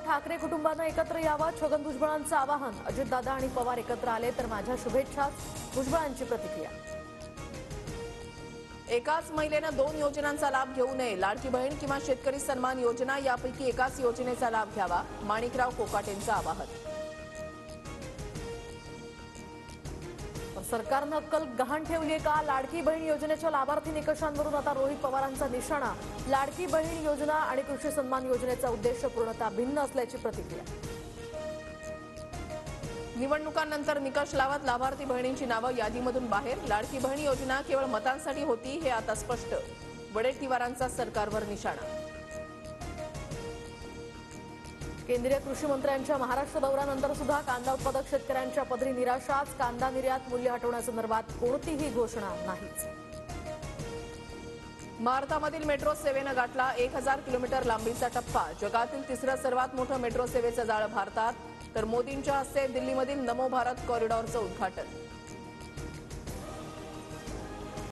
ठाकरे कुटुंबानं एकत्र यावं, छगन भुजबळांचं आवाहन. अजितदादा आणि पवार एकत्र आले तर माझ्या शुभेच्छा, भुजबळांची प्रतिक्रिया. एकाच महिलेनं 2 योजनांचा लाभ घेऊ नये. लाडकी बहीण किंवा शेतकरी सन्मान योजना यापैकी एकाच योजनेचा लाभ घ्यावा. माणिकराव कोकाटेंचं आवाहन. सरकारनं अक्कल गहाण ठेवली आहे का? लाडकी बहीण योजनेच्या लाभार्थी निकषांवरून आता रोहित पवारांचा निशाणा. लाडकी बहीण योजना आणि कृषी सन्मान योजनेचा उद्देश पूर्णतः भिन्न असल्याची प्रतिक्रिया. निवडणुकांनंतर निकष लावत लाभार्थी बहिणींची नावं यादीमधून बाहेर. लाडकी बहीण योजना केवळ मतांसाठी होती हे आता स्पष्ट. वडेट्टीवारांचा सरकारवर निशाणा. केंद्रीय कृषी मंत्र्यांच्या महाराष्ट्र दौऱ्यानंतर सुद्धा कांदा उत्पादक शेतकऱ्यांच्या पदरी निराशाच. कांदा निर्यात मूल्य हटवण्यासंदर्भात कोणतीही घोषणा नाहीच. भारतामधील मेट्रो सेवेनं गाठला 1000 किलोमीटर लांबीचा टप्पा. जगातील तिसरं सर्वात मोठं मेट्रो सेवेचं जाळं भारतात. तर मोदींच्या हस्ते दिल्लीमधील नमो भारत कॉरिडॉरचं उद्घाटन.